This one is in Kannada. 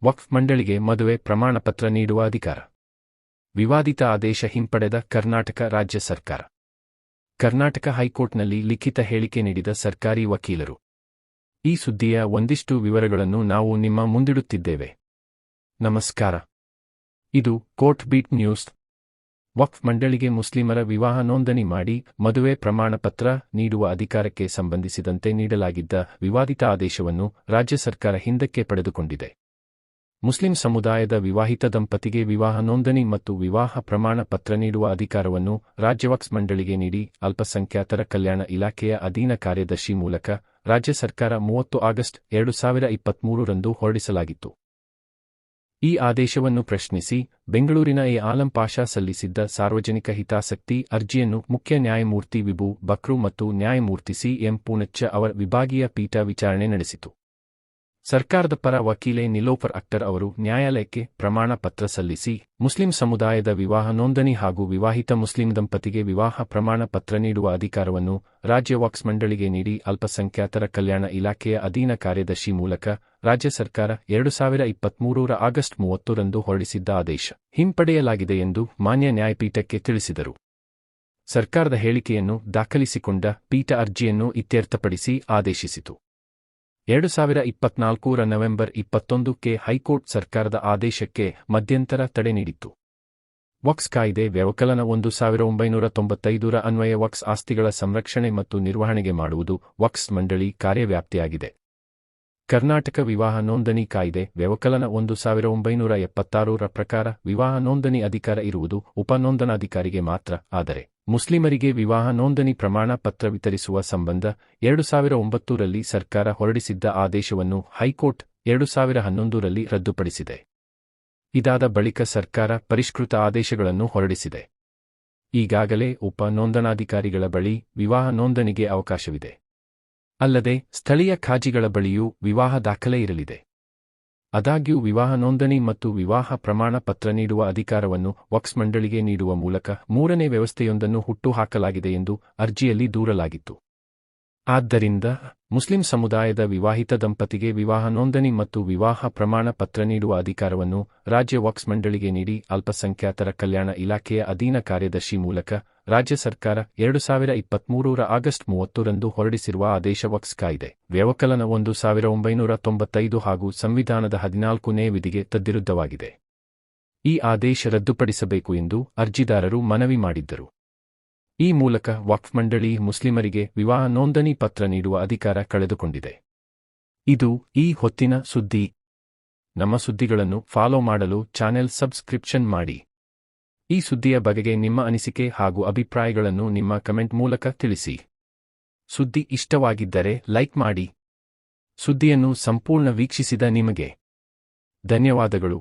ವಕ್ಫ್ ಮಂಡಳಿಗೆ ಮದುವೆ ಪ್ರಮಾಣಪತ್ರ ನೀಡುವ ಅಧಿಕಾರ. ವಿವಾದಿತ ಆದೇಶ ಹಿಂಪಡೆದ ಕರ್ನಾಟಕ ರಾಜ್ಯ ಸರ್ಕಾರ. ಕರ್ನಾಟಕ ಹೈಕೋರ್ಟ್ನಲ್ಲಿ ಲಿಖಿತ ಹೇಳಿಕೆ ನೀಡಿದ ಸರ್ಕಾರಿ ವಕೀಲರು. ಈ ಸುದ್ದಿಯ ಒಂದಿಷ್ಟು ವಿವರಗಳನ್ನು ನಾವು ನಿಮ್ಮ ಮುಂದಿಡುತ್ತಿದ್ದೇವೆ. ನಮಸ್ಕಾರ. ಇದು ಕೋರ್ಟ್ ಬೀಟ್ ನ್ಯೂಸ್. ವಕ್ಫ್ ಮಂಡಳಿಗೆ ಮುಸ್ಲಿಮರ ವಿವಾಹ ನೋಂದಣಿ ಮಾಡಿ ಮದುವೆ ಪ್ರಮಾಣಪತ್ರ ನೀಡುವ ಅಧಿಕಾರಕ್ಕೆ ಸಂಬಂಧಿಸಿದಂತೆ ನೀಡಲಾಗಿದ್ದ ವಿವಾದಿತ ಆದೇಶವನ್ನು ರಾಜ್ಯ ಸರ್ಕಾರ ಹಿಂದಕ್ಕೆ ಪಡೆದುಕೊಂಡಿದೆ. ಮುಸ್ಲಿಂ ಸಮುದಾಯದ ವಿವಾಹಿತ ದಂಪತಿಗೆ ವಿವಾಹ ನೋಂದಣಿ ಮತ್ತು ವಿವಾಹ ಪ್ರಮಾಣ ಪತ್ರ ನೀಡುವ ಅಧಿಕಾರವನ್ನು ರಾಜ್ಯ ವಕ್ಫ್ ಮಂಡಳಿಗೆ ನೀಡಿ ಅಲ್ಪಸಂಖ್ಯಾತರ ಕಲ್ಯಾಣ ಇಲಾಖೆಯ ಅಧೀನ ಕಾರ್ಯದರ್ಶಿ ಮೂಲಕ ರಾಜ್ಯ ಸರ್ಕಾರ 30 ಆಗಸ್ಟ್ 2023ರಂದು ಹೊರಡಿಸಲಾಗಿತ್ತು. ಈ ಆದೇಶವನ್ನು ಪ್ರಶ್ನಿಸಿ ಬೆಂಗಳೂರಿನ ಎ ಆಲಂ ಪಾಷಾ ಸಲ್ಲಿಸಿದ್ದ ಸಾರ್ವಜನಿಕ ಹಿತಾಸಕ್ತಿ ಅರ್ಜಿಯನ್ನು ಮುಖ್ಯ ನ್ಯಾಯಮೂರ್ತಿ ವಿಭು ಬಕ್ರು ಮತ್ತು ನ್ಯಾಯಮೂರ್ತಿ ಸಿ. ಎಂ. ಪೂನಚ್ಚ ಅವರ ವಿಭಾಗೀಯ ಪೀಠ ವಿಚಾರಣೆ ನಡೆಸಿತು. ಸರ್ಕಾರದ ಪರ ವಕೀಲೆ ನಿಲೋಫರ್ ಅಖ್ತರ್ ಅವರು ನ್ಯಾಯಾಲಯಕ್ಕೆ ಪ್ರಮಾಣ ಪತ್ರ ಸಲ್ಲಿಸಿ ಮುಸ್ಲಿಂ ಸಮುದಾಯದ ವಿವಾಹ ನೋಂದಣಿ ಹಾಗೂ ವಿವಾಹಿತ ಮುಸ್ಲಿಂ ದಂಪತಿಗೆ ವಿವಾಹ ಪ್ರಮಾಣ ಪತ್ರ ನೀಡುವ ಅಧಿಕಾರವನ್ನು ರಾಜ್ಯ ವಕ್ಫ್ ಮಂಡಳಿಗೆ ನೀಡಿ ಅಲ್ಪಸಂಖ್ಯಾತರ ಕಲ್ಯಾಣ ಇಲಾಖೆಯ ಅಧೀನ ಕಾರ್ಯದರ್ಶಿ ಮೂಲಕ ರಾಜ್ಯ ಸರ್ಕಾರ 2023ರ ಆಗಸ್ಟ್ 30ರಂದು ಹೊರಡಿಸಿದ್ದ ಆದೇಶ ಹಿಂಪಡೆಯಲಾಗಿದೆ ಎಂದು ಮಾನ್ಯ ನ್ಯಾಯಪೀಠಕ್ಕೆ ತಿಳಿಸಿದರು. ಸರ್ಕಾರದ ಹೇಳಿಕೆಯನ್ನು ದಾಖಲಿಸಿಕೊಂಡ ಪೀಠ ಅರ್ಜಿಯನ್ನು ಇತ್ಯರ್ಥಪಡಿಸಿ ಆದೇಶಿಸಿತು. 2024ರ ನವೆಂಬರ್ 21ಕ್ಕೆ ಹೈಕೋರ್ಟ್ ಸರ್ಕಾರದ ಆದೇಶಕ್ಕೆ ಮಧ್ಯಂತರ ತಡೆ ನೀಡಿತ್ತು. ವಕ್ಫ್ ಕಾಯ್ದೆ ವ್ಯವಕಲನ 1995ರ ಅನ್ವಯ ವಕ್ಫ್ ಆಸ್ತಿಗಳ ಸಂರಕ್ಷಣೆ ಮತ್ತು ನಿರ್ವಹಣೆಗೆ ಮಾಡುವುದು ವಕ್ಫ್ ಮಂಡಳಿ ಕಾರ್ಯವ್ಯಾಪ್ತಿಯಾಗಿದೆ. ಕರ್ನಾಟಕ ವಿವಾಹ ನೋಂದಣಿ ಕಾಯ್ದೆ ವ್ಯವಕಲನ 1976ರ ಪ್ರಕಾರ ವಿವಾಹ ನೋಂದಣಿ ಅಧಿಕಾರ ಇರುವುದು ಉಪನೋಂದಣಾಧಿಕಾರಿಗೆ ಮಾತ್ರ. ಆದರೆ ಮುಸ್ಲಿಮರಿಗೆ ವಿವಾಹ ನೋಂದಣಿ ಪ್ರಮಾಣ ಪತ್ರ ವಿತರಿಸುವ ಸಂಬಂಧ 2009ರಲ್ಲಿ ಸರ್ಕಾರ ಹೊರಡಿಸಿದ್ದ ಆದೇಶವನ್ನು ಹೈಕೋರ್ಟ್ 2011ರಲ್ಲಿ ರದ್ದುಪಡಿಸಿದೆ. ಇದಾದ ಬಳಿಕ ಸರ್ಕಾರ ಪರಿಷ್ಕೃತ ಆದೇಶಗಳನ್ನು ಹೊರಡಿಸಿದೆ. ಈಗಾಗಲೇ ಉಪನೋಂದಣಾಧಿಕಾರಿಗಳ ಬಳಿ ವಿವಾಹ ನೋಂದಣಿಗೆ ಅವಕಾಶವಿದೆ. ಅಲ್ಲದೆ ಸ್ಥಳೀಯ ಖಾಜಿಗಳ ಬಳಿಯೂ ವಿವಾಹ ದಾಖಲೆ ಇರಲಿದೆ. ಆದಾಗ್ಯೂ ವಿವಾಹ ನೋಂದಣಿ ಮತ್ತು ವಿವಾಹ ಪ್ರಮಾಣ ಪತ್ರ ನೀಡುವ ಅಧಿಕಾರವನ್ನು ವಕ್ಫ್ ಮಂಡಳಿಗೆ ನೀಡುವ ಮೂಲಕ ಮೂರನೇ ವ್ಯವಸ್ಥೆಯೊಂದನ್ನು ಹುಟ್ಟುಹಾಕಲಾಗಿದೆ ಎಂದು ಅರ್ಜಿಯಲ್ಲಿ ದೂರಲಾಗಿತ್ತು. ಆದ್ದರಿಂದ ಮುಸ್ಲಿಂ ಸಮುದಾಯದ ವಿವಾಹಿತ ದಂಪತಿಗೆ ವಿವಾಹ ನೋಂದಣಿ ಮತ್ತು ವಿವಾಹ ಪ್ರಮಾಣ ಪತ್ರ ನೀಡುವ ಅಧಿಕಾರವನ್ನು ರಾಜ್ಯ ವಕ್ಫ್ ಮಂಡಳಿಗೆ ನೀಡಿ ಅಲ್ಪಸಂಖ್ಯಾತರ ಕಲ್ಯಾಣ ಇಲಾಖೆಯ ಅಧೀನ ಕಾರ್ಯದರ್ಶಿ ಮೂಲಕ ರಾಜ್ಯ ಸರ್ಕಾರ 2023ರ ಆಗಸ್ಟ್ 30ರಂದು ಹೊರಡಿಸಿರುವ ಆದೇಶ ವಕ್ಫ್ ಕಾಯ್ದೆ ವ್ಯವಕಲನ 1995 ಹಾಗೂ ಸಂವಿಧಾನದ 14ನೇ ವಿಧಿಗೆ ತದ್ವಿರುದ್ಧವಾಗಿದೆ. ಈ ಆದೇಶ ರದ್ದುಪಡಿಸಬೇಕು ಎಂದು ಅರ್ಜಿದಾರರು ಮನವಿ ಮಾಡಿದ್ದರು. ಈ ಮೂಲಕ ವಕ್ಫ್ ಮಂಡಳಿ ಮುಸ್ಲಿಮರಿಗೆ ವಿವಾಹ ನೋಂದಣಿ ಪತ್ರ ನೀಡುವ ಅಧಿಕಾರ ಕಳೆದುಕೊಂಡಿದೆ. ಇದು ಈ ಹೊತ್ತಿನ ಸುದ್ದಿ. ನಮ್ಮ ಸುದ್ದಿಗಳನ್ನು ಫಾಲೋ ಮಾಡಲು ಚಾನೆಲ್ ಸಬ್ಸ್ಕ್ರಿಪ್ಷನ್ ಮಾಡಿ. ಈ ಸುದ್ದಿಯ ಬಗೆಗೆ ನಿಮ್ಮ ಅನಿಸಿಕೆ ಹಾಗೂ ಅಭಿಪ್ರಾಯಗಳನ್ನು ನಿಮ್ಮ ಕಮೆಂಟ್ ಮೂಲಕ ತಿಳಿಸಿ. ಸುದ್ದಿ ಇಷ್ಟವಾಗಿದ್ದರೆ ಲೈಕ್ ಮಾಡಿ. ಸುದ್ದಿಯನ್ನು ಸಂಪೂರ್ಣ ವೀಕ್ಷಿಸಿದ ನಿಮಗೆ ಧನ್ಯವಾದಗಳು.